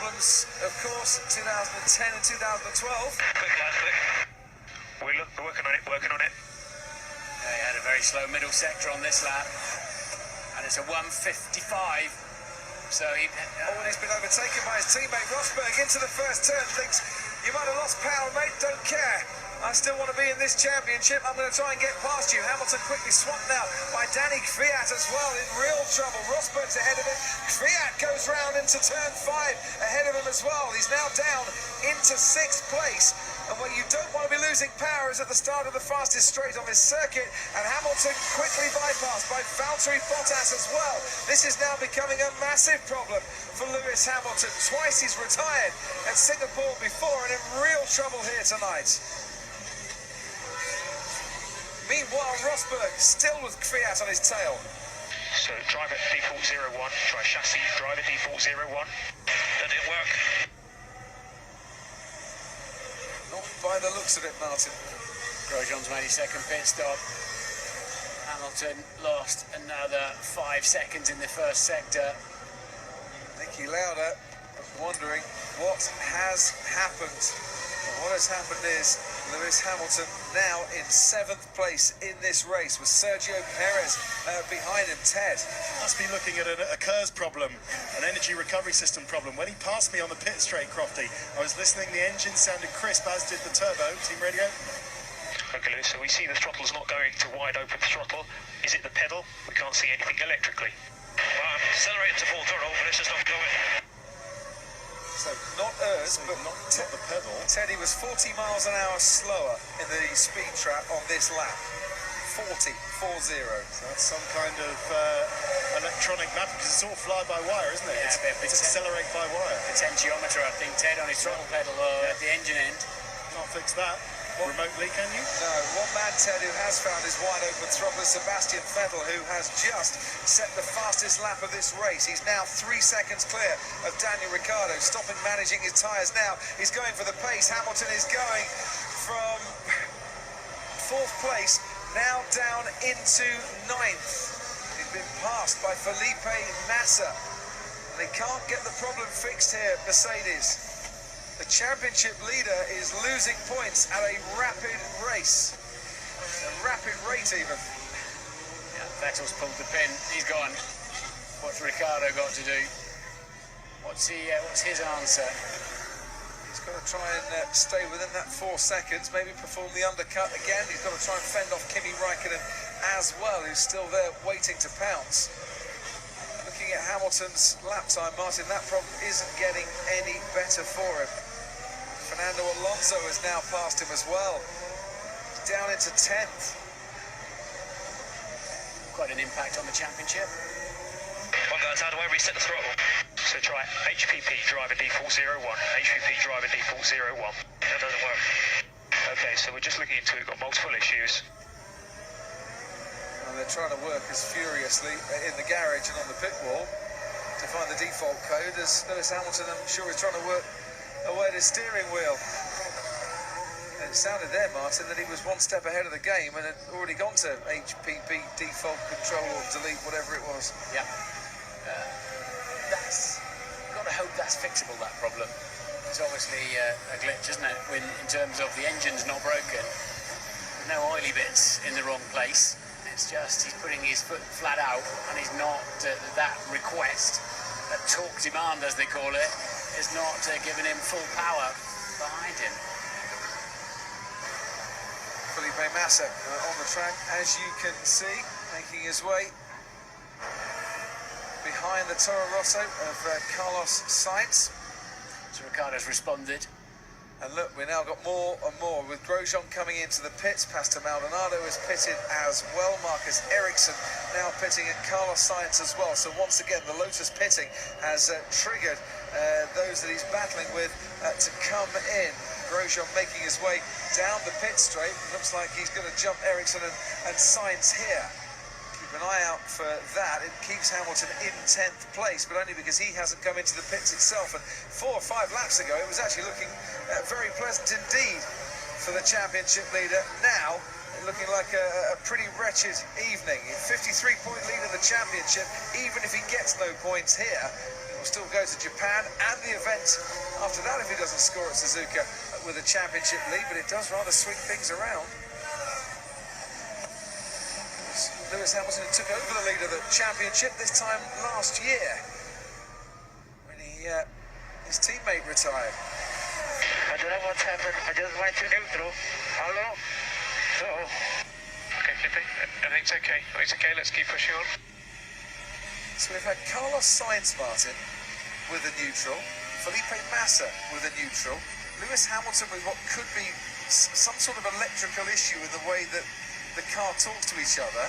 problems, of course, 2010 and 2012. Quick, lad, quick. We're working on it. He had a very slow middle sector on this lap, and it's a 1:55. So and he's been overtaken by his teammate Rosberg into the first turn. Thinks, you might have lost power, mate, don't care. I still want to be in this championship. I'm going to try and get past you. Hamilton quickly swamped now by Danny Kvyat as well, in real trouble. Rosberg's ahead of him. Kvyat goes round into turn 5 ahead of him as well. He's now down into 6th place. And where you don't want to be losing power is at the start of the fastest straight on this circuit. And Hamilton quickly bypassed by Valtteri Bottas as well. This is now becoming a massive problem for Lewis Hamilton. Twice he's retired at Singapore before and in real trouble here tonight. Meanwhile, Rosberg still with Kvyat on his tail. So driver default 01, try chassis, driver default 01. That didn't work. Not by the looks of it, Martin. Grosjean's made his second pit stop. Hamilton lost another 5 seconds in the first sector. Niki Lauda wondering what has happened. What has happened is Lewis Hamilton now in 7th place in this race with Sergio Perez behind him. Ted must be looking at a KERS problem, an energy recovery system problem. When he passed me on the pit straight, Crofty, I was listening, the engine sounded crisp, as did the turbo. Team radio? Okay, Lewis, so we see the throttle's not going to wide open throttle. Is it the pedal? We can't see anything electrically. Well, I'm accelerating to full throttle, but it's just not going. So not us, but not the pedal. Teddy was 40 miles an hour slower in the speed trap on this lap. 40. So that's some kind of electronic map, because it's all fly-by-wire, isn't it? Yeah, it's accelerate by wire. Potentiometer, I think, Ted, on his throttle pedal at the engine end. Can't fix that remotely, can you? No. One man, Ted, who has found his wide-open throttle is Sebastian Vettel, who has just set the fastest lap of this race. He's now 3 seconds clear of Daniel Ricciardo, stopping, managing his tyres now. He's going for the pace. Hamilton is going from 4th place, now down into 9th. He's been passed by Felipe Massa. And they can't get the problem fixed here, Mercedes. The championship leader is losing points at a rapid race. A rapid rate, even. Yeah, Vettel's pulled the pin. He's gone. What's Ricciardo got to do? What's his answer? He's got to try and stay within that 4 seconds, maybe perform the undercut again. He's got to try and fend off Kimi Räikkönen as well, who's still there waiting to pounce. Looking at Hamilton's lap time, Martin, that problem isn't getting any better for him. Fernando Alonso has now passed him as well. Down into 10th. Quite an impact on the championship. Well, guys, how do I reset the throttle? So try HPP driver default 01. HPP driver default 01. That doesn't work. Okay, so we're just looking into it. We've got multiple issues. And they're trying to work as furiously in the garage and on the pit wall to find the default code, as Lewis Hamilton, I'm sure, is trying to work away at his steering wheel. And it sounded there, Martin, that he was 1 step ahead of the game and had already gone to HPP default control or delete, whatever it was. Yeah. That's got to hope that's fixable, that problem. It's obviously a glitch, isn't it, in terms of the engine's not broken. There's no oily bits in the wrong place. It's just he's putting his foot flat out, and he's not that request, that torque demand, as they call it, is not giving him full power behind him. Felipe Massa on the track, as you can see, making his way behind the Toro Rosso of Carlos Sainz. So Ricciardo's responded. And look, we now got more and more with Grosjean coming into the pits. Pastor Maldonado is pitted as well. Marcus Ericsson now pitting, and Carlos Sainz as well. So once again, the Lotus pitting has triggered those that he's battling with to come in. Grosjean making his way down the pit straight. Looks like he's going to jump Ericsson and Sainz here. Keep an eye out for that. It keeps Hamilton in 10th place, but only because he hasn't come into the pits itself. And 4 or 5 laps ago, it was actually looking very pleasant indeed for the championship leader. Now, looking like a pretty wretched evening. 53-point lead in the championship. Even if he gets no points here, will still go to Japan and the event after that if he doesn't score at Suzuka with a championship lead, but it does rather swing things around. Lewis Hamilton took over the lead of the championship this time last year when his teammate retired. I don't know what's happened. I just went to neutral. Hello? Okay, Felipe, everything's okay. It's okay, let's keep pushing on. So we've had Carlos Sainz Martin with a neutral, Felipe Massa with a neutral, Lewis Hamilton with what could be some sort of electrical issue in the way that the car talks to each other,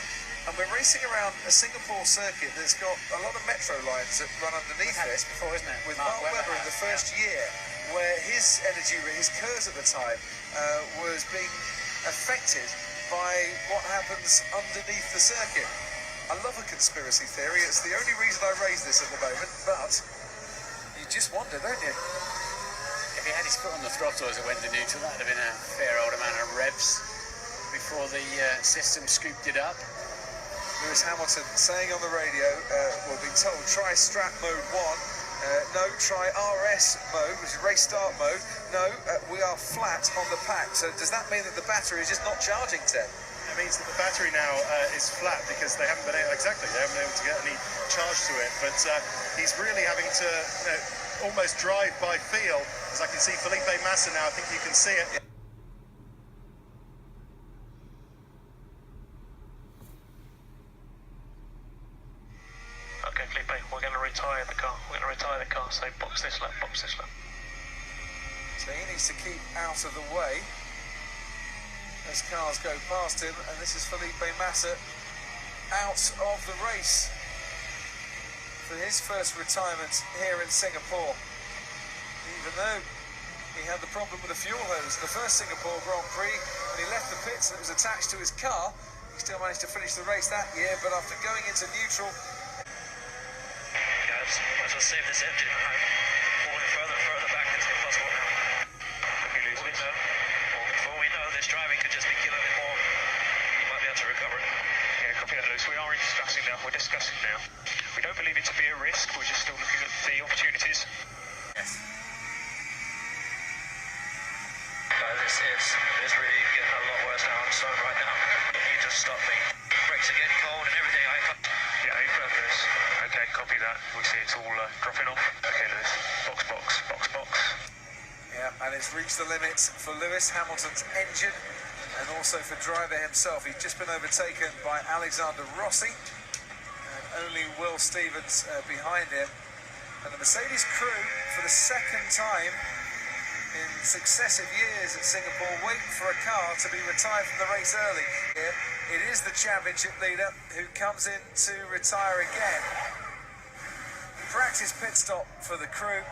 and we're racing around a Singapore circuit that's got a lot of metro lines that run underneath it. This before, isn't it? With Mark Webber in the first year, where his curves at the time was being affected by what happens underneath the circuit. I love a conspiracy theory. It's the only reason I raise this at the moment, but you just wonder, don't you? If he had his foot on the throttle as it went to neutral, that would have been a fair old amount of revs before the system scooped it up. Lewis Hamilton saying on the radio, we're being told, try strap mode 1, no, try RS mode, which is race start mode, no, we are flat on the pack. So does that mean that the battery is just not charging, Ted? It means that the battery now is flat because they haven't been able, to get any charge to it. But he's really having to almost drive by feel, as I can see Felipe Massa now. I think you can see it. Yeah. Okay, Felipe, we're going to retire the car. So box this lap. So he needs to keep out of the way as cars go past him, and this is Felipe Massa out of the race for his first retirement here in Singapore, even though he had the problem with the fuel hose in the first Singapore Grand Prix when he left the pits and it was attached to his car. He still managed to finish the race that year, but after going into neutral, might as well save this engine. Falling further and further back, it's impossible now. Before we know, this driving could just be killing it more. You might be able to recover it. Yeah, copy that, Lewis. We are discussing now. We don't believe it to be a risk. We're just still looking at the opportunities. Yes. This really getting a lot worse now. I'm sorry right now. You need to stop me. Brakes are getting cold and everything. Yeah, Lewis. Okay, copy that. We see it's all dropping off. Okay, Lewis. Box. yeah, and it's reached the limit for Lewis Hamilton's engine and also for driver himself. He's just been overtaken by Alexander Rossi and only Will Stevens behind him. And the Mercedes crew, for the second time in successive years at Singapore, wait for a car to be retired from the race early. It is the championship leader who comes in to retire again. Practice pit stop for the crew.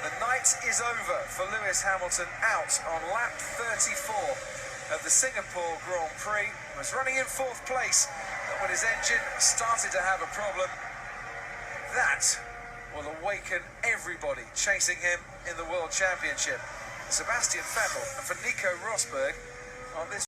The night is over for Lewis Hamilton, out on lap 34 of the Singapore Grand Prix. He was running in fourth place, but when his engine started to have a problem, that will awaken everybody chasing him in the World Championship. Sebastian Vettel and for Nico Rosberg on this